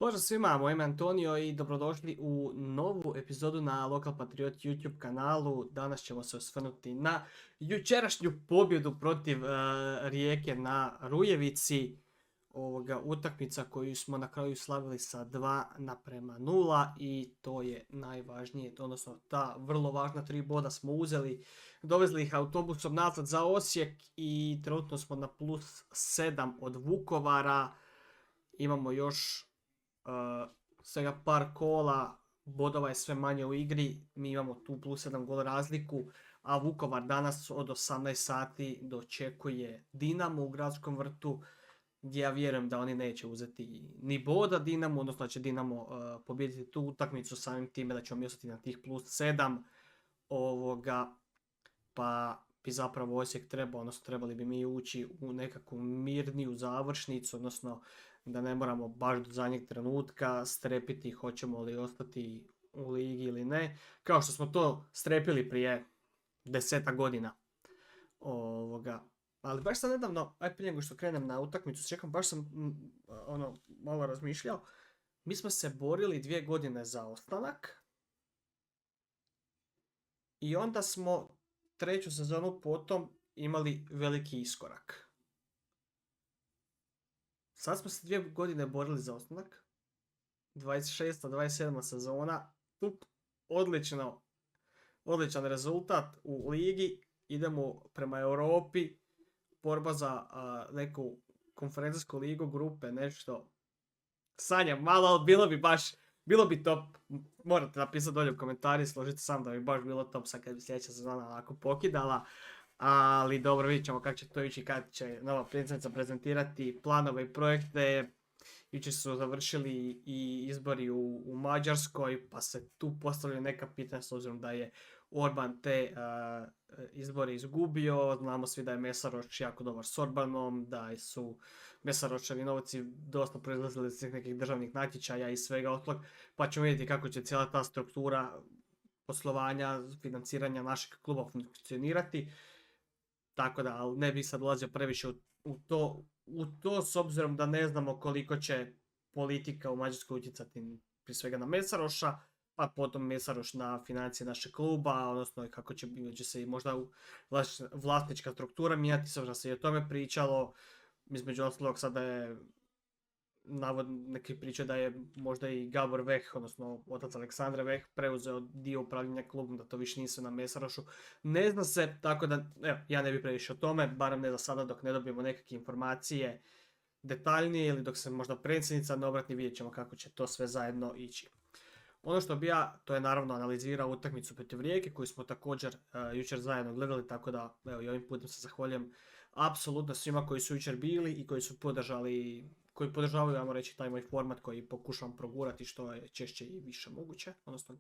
Pozdrav svima, moj ime Antonio i dobrodošli u novu epizodu na Local Patriot YouTube kanalu. Danas ćemo se osvrnuti na jučerašnju pobjedu protiv Rijeke na Rujevici. Utakmica koju smo na kraju slavili sa 2:0 i to je najvažnije, odnosno ta vrlo važna 3 boda smo uzeli. Dovezli ih autobusom nazad za Osijek i trenutno smo na +7 od Vukovara. Imamo još svega par kola, bodova je sve manje u igri, mi imamo tu +1 gol razliku, a Vukovar danas od 18 sati dočekuje Dinamo u Gradskom vrtu, gdje ja vjerujem da oni neće uzeti ni boda Dinamo, odnosno da će Dinamo pobijediti tu utakmicu samim time da ćemo mi ostati na tih +7. Pa bi zapravo Osijek trebao, odnosno trebali bi mi ući u nekakvu mirniju završnicu, odnosno da ne moramo baš do zadnjeg trenutka strepiti hoćemo li ostati u ligi ili ne, kao što smo to strepili prije 10 godina. Ali baš sam nedavno, aj prije nego što krenem na utakmicu, čekam, baš sam malo razmišljao. Mi smo se borili 2 godine za ostanak i onda smo 3. sezonu potom imali veliki iskorak. Sad smo se 2 godine borili za ostanak. 26. 27. sezona. Odličan rezultat u ligi. Idemo prema Europi. Borba za neku konferencijsku ligu, grupe, nešto. Sanjam malo, bilo bi top. Morate napisati dolje u komentari, složite sam da bi baš bilo top sad kad bi sljedeća sezona onako pokidala. Ali dobro, vidjet ćemo kako će to ići, kad će nova predsjednica prezentirati planove i projekte. Jučer su završili i izbori u Mađarskoj, pa se tu postavljaju neka pitanja s obzirom da je Orban te izbore izgubio. Znamo svi da je Mesaroš jako dobar s Orbanom, da su Mesaroševi novci dosta proizlazili iz nekih državnih natječaja i svega ostalog, pa ćemo vidjeti kako će cijela ta struktura poslovanja, financiranja našeg kluba funkcionirati. Tako da, ali ne bih sad ulazio previše u to s obzirom da ne znamo koliko će politika u Mađarskoj utjecati prije svega na Mesaroša, pa potom Mesaroš na financije našeg kluba, odnosno kako će se možda vlasnička struktura mijenjati, s obzirom da se i o tome pričalo. Između ostalog sada je neki priča da je možda i Gabor Veh, odnosno otac Aleksandra Veh, preuzeo dio upravljanja klubom, da to više nisu na Mesarošu. Ne zna se, tako da ja ne bih previše o tome, barem ne za sada dok ne dobijemo nekakve informacije detaljnije ili dok se možda predsjednica ne obratni, vidjet ćemo kako će to sve zajedno ići. Ono što bi ja, to je naravno analizirao utakmicu protiv Rijeke koju smo također jučer zajedno gledali, tako da i ovim putem se zahvaljujem apsolutno svima koji su jučer bili i koji su podržavaju, ajmo reći, taj moj format koji pokušavam progurati što je češće i više moguće, odnosno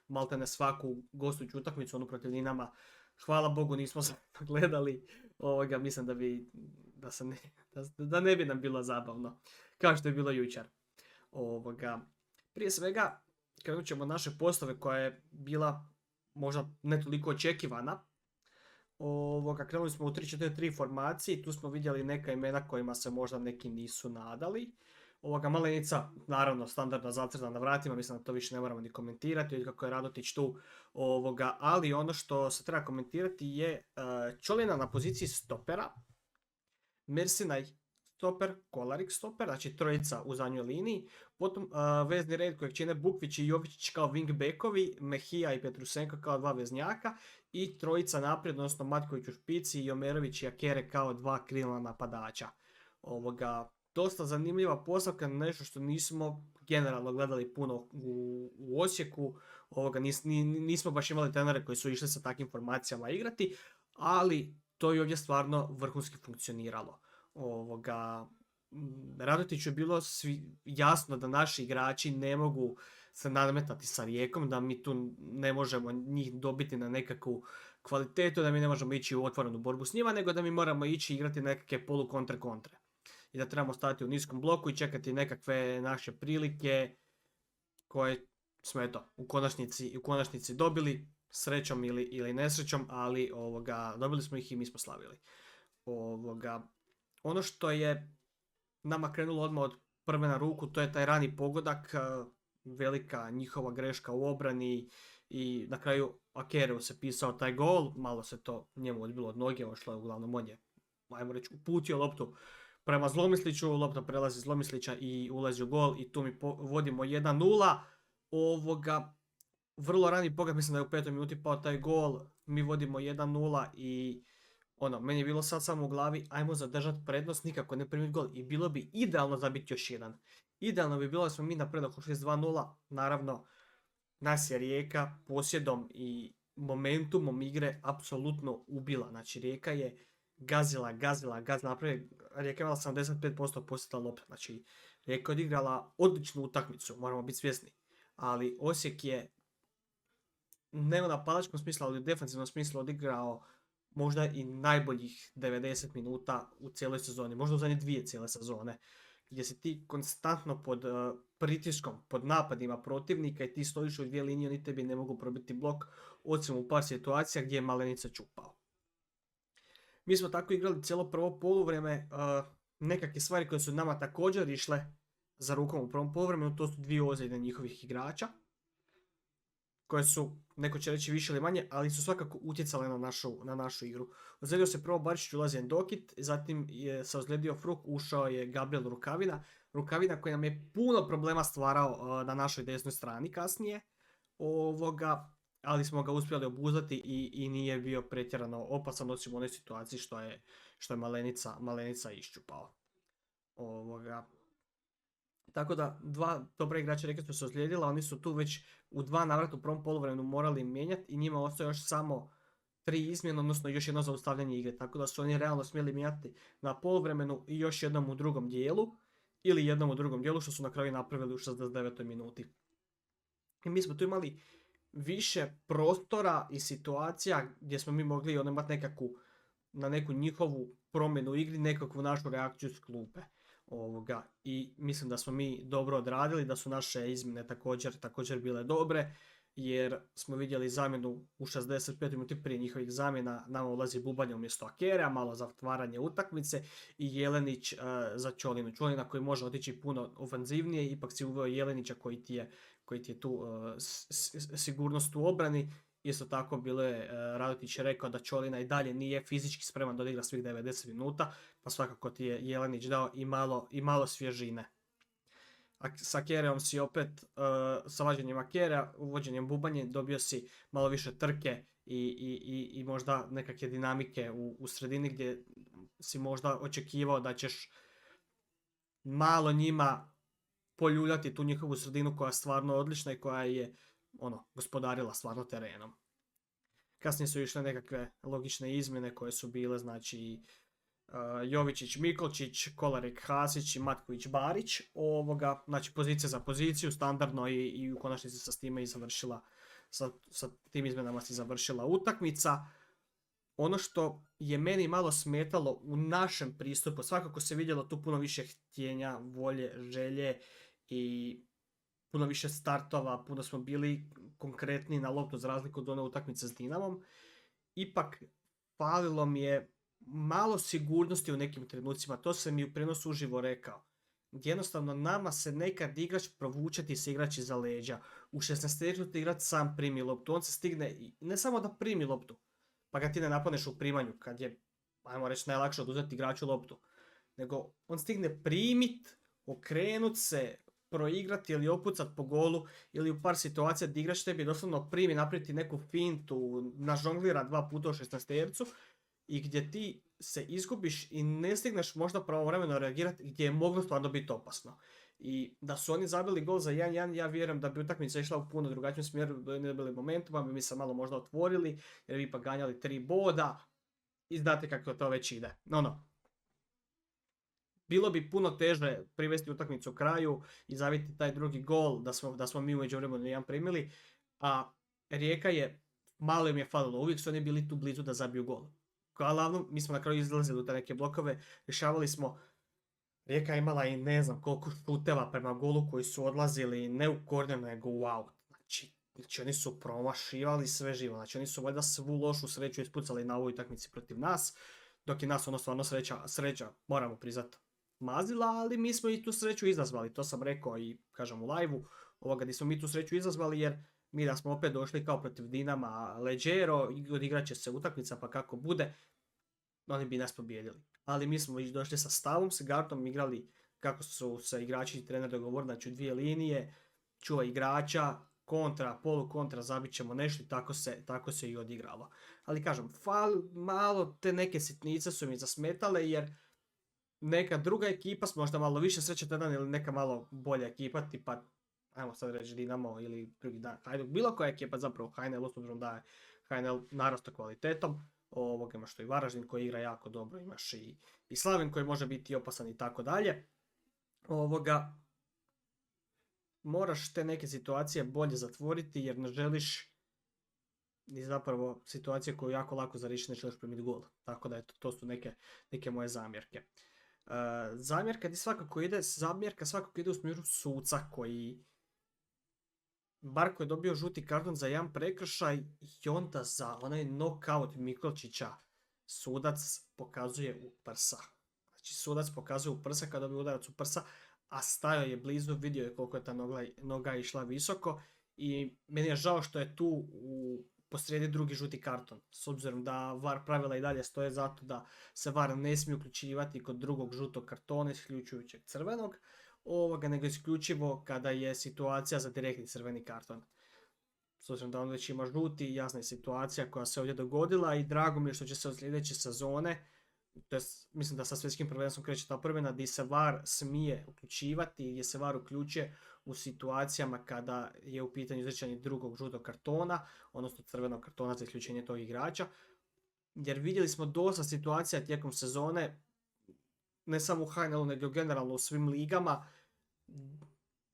maltene svaku gostujuću utakmicu, onu protiv Dinama. Hvala Bogu nismo se gledali, mislim da ne bi nam bilo zabavno, kao što je bilo jučer. Prije svega, krenut ćemo naše postave koja je bila možda ne toliko očekivana. Krenuli smo u 3-4-3 formaciji, tu smo vidjeli neka imena kojima se možda neki nisu nadali. Malenica, naravno, standardno zacrtana na vratima, mislim da to više ne moramo ni komentirati, kako je Radotić tu. Ali ono što se treba komentirati je Čolina na poziciji stopera, Mersinaj stoper, Kolarik stoper, znači trojica u zadnjoj liniji. Potom vezni red kojeg čine Bukvić i Jovičić kao wingbackovi, Mehija i Petrusenko kao 2 veznjaka i trojica naprijed, odnosno Matković u špici i Jomerović i Akere kao 2 krilna napadača. Dosta zanimljiva postavka, nešto što nismo generalno gledali puno u Osijeku. Nismo baš imali trenere koji su išli sa takvim formacijama igrati, ali to je ovdje stvarno vrhunski funkcioniralo. Radotiću je bilo jasno da naši igrači ne mogu se nadmetati sa Rijekom, da mi tu ne možemo njih dobiti na nekakvu kvalitetu, da mi ne možemo ići u otvorenu borbu s njima, nego da mi moramo ići igrati nekakve polu-kontre. I da trebamo stati u niskom bloku i čekati nekakve naše prilike koje smo u konačnici dobili, srećom ili nesrećom, ali dobili smo ih i mi smo slavili. Ono što je nama krenulo odmah od prve na ruku, to je taj rani pogodak, velika njihova greška u obrani i na kraju Akereu se pisao taj gol, malo se to njemu odbilo od noge, ošlo je uglavnom on je, ajmo reći, uputio loptu prema Zlomisliću, lopta prelazi Zlomislića i ulazi u gol i tu mi vodimo 1-0. Vrlo rani pogled, mislim da je u 5. minuti pao taj gol, mi vodimo 1-0 i meni je bilo sad samo u glavi, ajmo zadržati prednost, nikako ne primiti gol i bilo bi idealno zabiti još jedan. Idealno bi bilo da smo mi na predak ušli s 2-0, naravno nas je Rijeka posjedom i momentumom igre apsolutno ubila, znači Rijeka je gazila, naprijed, Rijeka je imala 75% posjeda lopta, znači Rijeka je odigrala odličnu utakmicu, moramo biti svjesni, ali Osijek je ne u napadačkom smislu, ali u defensivnom smislu odigrao možda i najboljih 90 minuta u cijeloj sezoni, možda u zadnje 2 cijele sezone, gdje si ti konstantno pod pritiskom, pod napadima protivnika i ti stojiš u 2 linije, oni tebi ne mogu probiti blok, osim u par situacija gdje je Malenica čupao. Mi smo tako igrali cijelo prvo poluvrijeme, nekakve stvari koje su nama također išle za rukom u prvom poluvremenu, to su 2 ozljede njihovih igrača, koje su, neko će reći više ili manje, ali su svakako utjecale na našu igru. Ozlijedio se prvo Barišić, ulazi Endokit, zatim je se ozlijedio Fruk, ušao je Gabriel Rukavina koji nam je puno problema stvarao na našoj desnoj strani kasnije, ali smo ga uspjeli obuzdati i nije bio pretjerano opasan, osim u onoj situaciji što je Malenica iščupao. Tako da 2 dobra igrača Rijeke su se ozlijedila, oni su tu već u 2 navrata u prvom poluvremenu morali mijenjati i njima ostaje još samo 3 izmjene, odnosno još jedno zaustavljanje igre, tako da su oni realno smjeli mijenjati na poluvremenu i još jednom u drugom dijelu, ili jednom u drugom dijelu, što su na kraju napravili u 69. minuti. I mi smo tu imali više prostora i situacija gdje smo mi mogli imati na neku njihovu promjenu igri, nekakvu našu reakciju s klupe. I mislim da smo mi dobro odradili, da su naše izmjene također bile dobre, jer smo vidjeli zamjenu u 65 minuti prije njihovih zamjena, nama ulazi Bubanja umjesto Akerea, malo za otvaranje utakmice i Jelenić za Čolinu. Čolina koji može otići puno ofenzivnije, ipak si uveo Jelenića koji ti je tu sigurnost u obrani. Isto tako bilo je, Radetić je rekao da Čolina i dalje nije fizički spreman da odigra svih 90 minuta, pa svakako ti je Jelenić dao i malo svježine. S Akereom si opet, sa vađenjem Akerea, uvođenjem Bubanje, dobio si malo više trke i možda nekakve dinamike u sredini gdje si možda očekivao da ćeš malo njima poljuljati tu njihovu sredinu koja je stvarno odlična i koja je gospodarila stvarno terenom. Kasnije su išle nekakve logične izmjene koje su bile, znači Jovičić, Mikolčić, Kolarek, Hasić i Matković, Barić, znači pozicija za poziciju, standardno i u konačnici sa time i završila, sa tim izmjenama se završila utakmica. Ono što je meni malo smetalo u našem pristupu, svakako se vidjelo tu puno više htjenja, volje, želje i puno više startova, puno smo bili konkretni na loptu za razliku od one utakmice s Dinamom. Ipak falilo mi je malo sigurnosti u nekim trenucima, to sam i u prenosu uživo rekao. Jednostavno nama se nekad igrač provučeti se igrač iza leđa. U 16 igrač sam primi loptu, on se stigne, ne samo da primi loptu, pa ga ti ne napadneš u primanju, kad je, ajmo reći, najlakše oduzeti igraču loptu, nego on stigne primit, okrenut se, proigrati ili opucat po golu ili u par situacija gdje igrač tebi doslovno primi, napraviti neku fintu, nažonglira 2 puta u 16-tercu i gdje ti se izgubiš i ne stigneš možda pravovremeno reagirati, gdje je moglo stvarno biti opasno. I da su oni zabili gol za 1-1, ja vjerujem da bi utakmica išla u puno drugačijem smjeru, da ne bili momentum, bi mi se malo možda otvorili, jer bi ipak ganjali 3 boda i znate kako to već ide. Bilo bi puno teže privesti utakmicu kraju i zaviti taj drugi gol da smo mi u međuvremenu jedan primili, a Rijeka je, malo im je falilo, uvijek su oni bili tu blizu da zabiju gol. Glavno, mi smo na kraju izlazili u te neke blokove, rješavali smo, Rijeka je imala i ne znam koliko šuteva prema golu koji su odlazili ne u korner nego u out. Znači oni su promašivali sve živo, znači oni su valjda svu lošu sreću ispucali na ovoj utakmici protiv nas, dok je nas stvarno sreća, moramo priznati, mazila, ali mi smo i tu sreću izazvali, to sam rekao i kažem u live-u, gdje smo mi tu sreću izazvali jer mi da smo opet došli kao protiv Dinama leđero, odigrat će se utakmica pa kako bude, oni bi nas pobijedili. Ali mi smo već došli sa stavom, s Gartom igrali kako su se igrači i trener dogovorili, znači u dvije linije, čuva igrača, kontra, polukontra, zabit ćemo nešto i tako se i odigralo. Ali kažem, malo te neke sitnice su mi zasmetale jer neka druga ekipa s možda malo više sreće tjedan ili neka malo bolja ekipa, tipa, ajmo sad reći Dinamo ili drugi dan, bilo koja ekipa zapravo HNL, s obzirom da je HNL narasta kvalitetom, imaš to i Varaždin koji igra jako dobro, imaš i Slaven koji može biti opasan i tako dalje. Moraš te neke situacije bolje zatvoriti jer ne želiš i zapravo situacije koju jako lako zariješi, ne želiš primiti gol. Tako da to su neke moje zamjerke. Zamjerka svakako ide u smjeru suca koji Barko je dobio žuti karton za jedan prekršaj i onda za onaj knockout Mikolčića sudac pokazuje u prsa. Znači sudac pokazuje u prsa kada dobije udarac u prsa, a stajao je blizu, vidio je koliko je ta noga išla visoko i meni je žao što je tu posrijedi drugi žuti karton. S obzirom da VAR pravila i dalje stoje zato da se VAR ne smije uključivati kod drugog žutog kartona isključujućeg crvenog, nego isključivo kada je situacija za direktni crveni karton. S obzirom da on već ima žuti, jasna je situacija koja se ovdje dogodila i drago mi je što će se od sljedeće sezone, to jest, mislim da sa svjetskim prvenstvom kreće ta promjena, gdje se VAR smije uključivati, gdje se VAR uključuje u situacijama kada je u pitanju izricanje drugog žutog kartona, odnosno crvenog kartona za isključenje tog igrača. Jer vidjeli smo dosta situacija tijekom sezone, ne samo u HNL-u, nego generalno u svim ligama,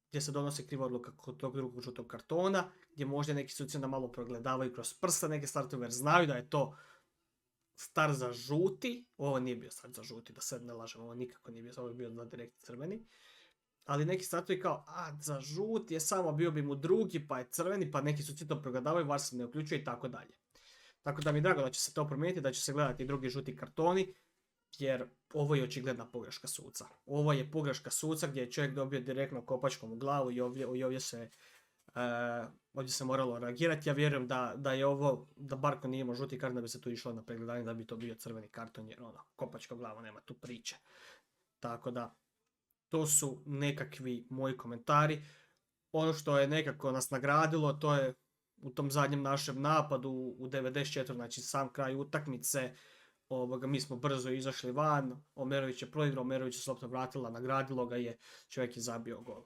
gdje se donosi kriva odluka kod tog drugog žutog kartona, gdje možda neki suci onda malo progledavaju kroz prsta, neki startovi jer znaju da je to star za žuti. Ovo nije bio star za žuti, da sad ne lažem, ovo nikako nije bio, ovo je bio za direktni crveni. Ali neki startovi kao, za žuti je samo, bio bi mu drugi, pa je crveni, pa neki suci to progledavaju, VAR se ne uključuje i tako dalje. Tako da mi je drago da će se to promijeniti, da će se gledati drugi žuti kartoni, jer ovo je očigledna pogreška suca. Ovo je pogreška suca gdje je čovjek dobio direktno kopačkom u glavu i ovdje se moralo reagirati. Ja vjerujem da je ovo, da Barko nije imao žuti karton, da bi se tu išlo na pregledanje, da bi to bio crveni karton, jer kopačka u glavu, nema tu priče. Tako da, to su nekakvi moji komentari. Ono što je nekako nas nagradilo, to je u tom zadnjem našem napadu u 94. znači sam kraj utakmice, mi smo brzo izašli van, Omerović je proigrao, Omerović je se lopta vratila, nagradilo ga je, čovjek je zabio gol.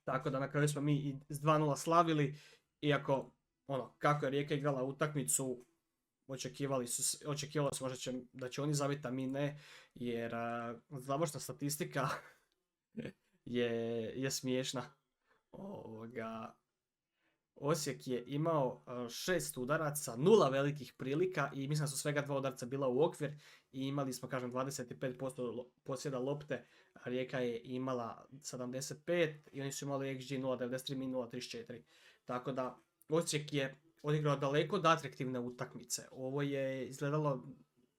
Tako da na kraju smo mi i s 2:0 slavili, iako kako je Rijeka igrala utakmicu, očekivalo se možda da će oni zabiti, a mi ne, jer završna statistika je smiješna. Osijek je imao 6 udaraca, 0 velikih prilika i mislim da su svega 2 udarca bila u okvir i imali smo, 25% posjeda lopte, Rijeka je imala 75 i oni su imali XG 0.93, mi 0.34. Tako da Osijek je odigrao daleko od atraktivne utakmice. Ovo je izgledalo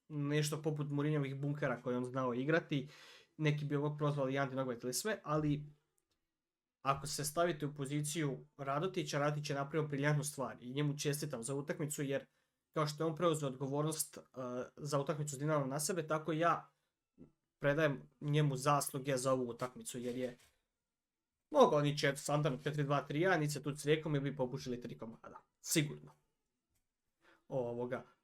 nešto poput Mourinhovih bunkera koje on znao igrati. Neki bi ovo prozvali anti-nogomet ili sve, ali ako se stavite u poziciju Radotića, Radotić je napravio briljantnu stvar i njemu čestitam za utakmicu, jer kao što je on preuzeo odgovornost za utakmicu s Dinamom na sebe, tako i ja predajem njemu zasluge za ovu utakmicu, jer je mogao nići standardno 4-2-3-1, nici se tu crijekom i bi popušili 3 komada. Sigurno.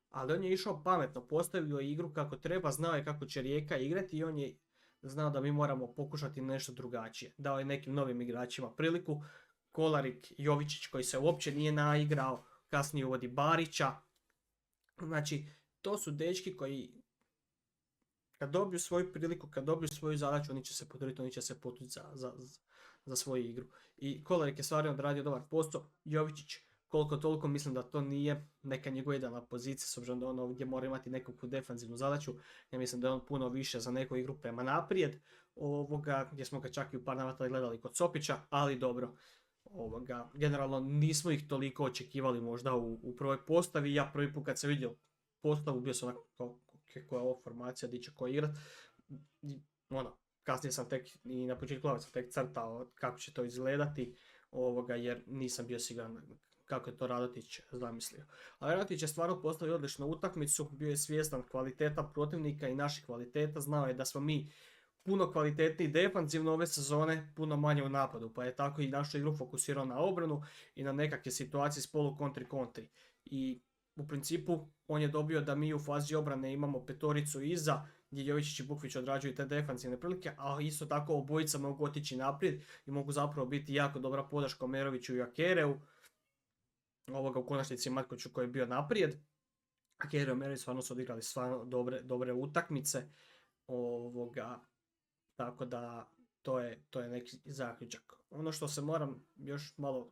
Ali on je išao pametno, postavio igru kako treba, znao je kako će Rijeka igrati i on je znao da mi moramo pokušati nešto drugačije. Dao je nekim novim igračima priliku. Kolarik, Jovičić koji se uopće nije naigrao, kasnije uvodi Barića. Znači, to su dečki koji kad dobiju svoju priliku, kad dobiju svoju zadaću, oni će se potruditi, oni će se potući za svoju igru. I Kolarik je stvarno odradio dobar posao. Jovičić, koliko toliko, mislim da to nije neka njegova idealna pozicija, s obzirom da on ovdje mora imati nekakvu defanzivnu zadaću. Ja mislim da je on puno više za neku igru prema naprijed, gdje smo ga čak i u par navrata gledali kod Sopića, ali dobro. Generalno nismo ih toliko očekivali možda u prvoj postavi. Ja prvi put kad sam vidio postavu bio sam onako koja je ovo formacija, di će ko igrat. kasnije sam tek i na početku sam tek crtao kako će to izgledati, jer nisam bio siguran kako je to Radetić zamislio. Ali Radetić je stvarno postavio odličnu utakmicu, bio je svjestan kvaliteta protivnika i naših kvaliteta, znao je da smo mi puno kvalitetniji defanzivno ove sezone, puno manje u napadu, pa je tako i našu igru fokusirao na obranu i na nekakve situacije s polu kontri. I u principu on je dobio da mi u fazi obrane imamo petoricu iza, gdje Jovičić i Bukvić odrađuju te defanzivne prilike, a isto tako obojica mogu otići naprijed i mogu zapravo biti jako dobra podrška Omeroviću i Akereu. U konačnici Matkoviću koji je bio naprijed. Akereu i Omerović stvarno su odigrali stvarno dobre utakmice. Tako da to je neki zaključak. Ono što se moram još malo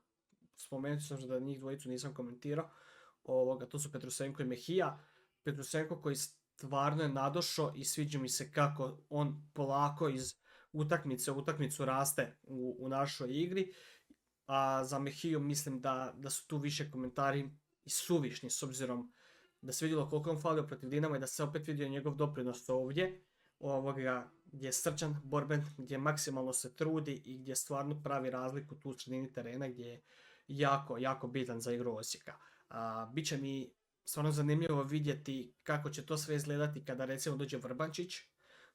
spomenuti, sam da njih dvojicu nisam komentirao, to su Petrusenko i Mejia. Petrusenko koji stvarno je nadošao i sviđa mi se kako on polako iz utakmice u utakmicu raste u našoj igri. A za Mejiju mislim da su tu više komentari i suvišni, s obzirom da se vidjelo koliko on falio protiv Dinama i da se opet vidio njegov doprinos ovdje. Gdje je srčan, borben, gdje maksimalno se trudi i gdje stvarno pravi razliku tu u sredini terena gdje je jako, jako bitan za igru Osijeka. Biće mi stvarno zanimljivo vidjeti kako će to sve izgledati kada recimo dođe Vrbančić.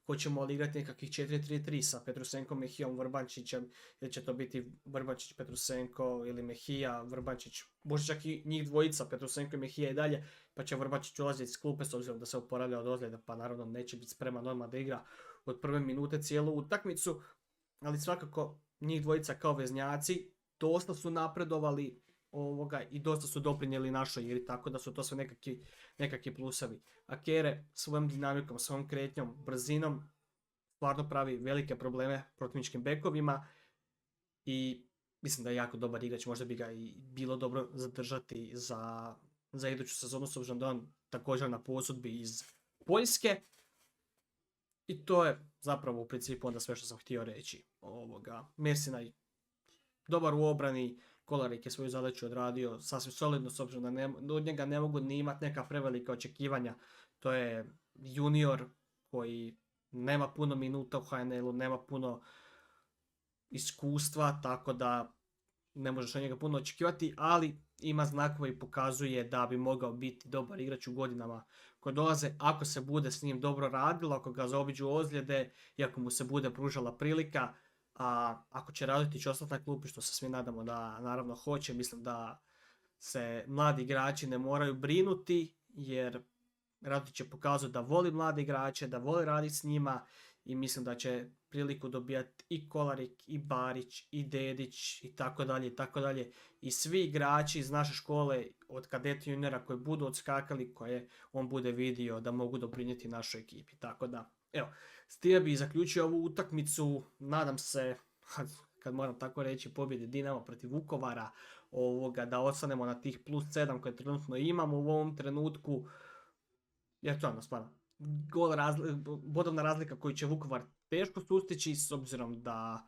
Hoćemo li igrati nekakvih 4-3-3 sa Petrusenkom, Mejijom, Vrbančićem, ili će to biti Vrbančić, Petrusenko ili Mejija, Vrbančić, može čak i njih dvojica, Petrusenko i Mejija i dalje, pa će Vrbančić ulaziti iz klupe s obzirom da se oporavlja od ozljeda, pa naravno neće biti spreman odmah da igra od prve minute cijelu utakmicu, ali svakako njih dvojica kao veznjaci dosta su napredovali i dosta su doprinijeli našoj igri, tako da su to sve nekakvi plusevi. Akere svojom dinamikom, svojom kretnjom, brzinom stvarno pravi velike probleme protivničkim bekovima i mislim da je jako dobar igrač, možda bi ga i bilo dobro zadržati za iduću sezonu, s obzirom da on također na posudbi iz Poljske. I to je zapravo u principu onda sve što sam htio reći. Mersinaj dobar u obrani, Kolarik je svoju zadaću odradio sasvim solidno, s obzirom da od njega ne mogu ni imati neka prevelika očekivanja. To je junior koji nema puno minuta u HNL-u, nema puno iskustva, tako da ne možeš od njega puno očekivati, ali ima znakove i pokazuje da bi mogao biti dobar igrač u godinama koje dolaze, ako se bude s njim dobro radilo, ako ga zaobiđu ozljede i ako mu se bude pružala prilika. A ako će Radetić ostati na klupi, što se svi nadamo da naravno hoće, mislim da se mladi igrači ne moraju brinuti, jer Radetić je pokazao da voli mladi igrače, da voli raditi s njima i mislim da će priliku dobijati i Kolarik, i Barić, i Dedić i tako dalje. I svi igrači iz naše škole, od kadeta juniora koji budu odskakali, koje on bude vidio da mogu doprinijeti našoj ekipi. Tako da, evo, s time bi zaključio ovu utakmicu, nadam se, kad moram tako reći, pobjedi Dinamo protiv Vukovara, da ostanemo na tih +7 koje trenutno imamo u ovom trenutku, jer to je stvarno bodovna razlika koju će Vukovar teško sustići, s obzirom da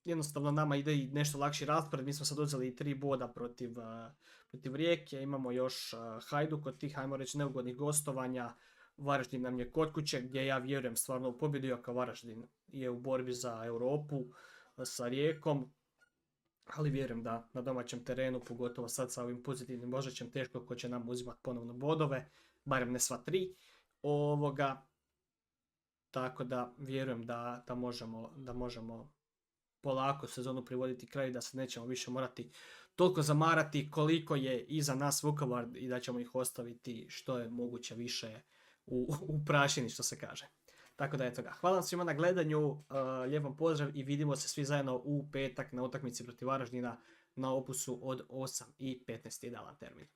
jednostavno nama ide i nešto lakši raspored. Mi smo sad uzeli 3 boda protiv Rijeke, imamo još Hajduk od tih, ajmo reći, neugodnih gostovanja. Varaždin nam je kod kuće, gdje ja vjerujem stvarno u pobjedu, iako Varaždin je u borbi za Europu sa Rijekom, ali vjerujem da na domaćem terenu, pogotovo sad sa ovim pozitivnim Božićem, teško ko će nam uzimati ponovno bodove, barem ne sva 3. Tako da vjerujem da možemo polako sezonu privoditi kraju, da se nećemo više morati toliko zamarati koliko je iza nas Vukovar i da ćemo ih ostaviti što je moguće više u prašini, što se kaže. Tako da eto ga. Hvala vam svima na gledanju, lijep vam pozdrav i vidimo se svi zajedno u petak na utakmici protiv Varaždina na Opusu od 8:15 idealan termin.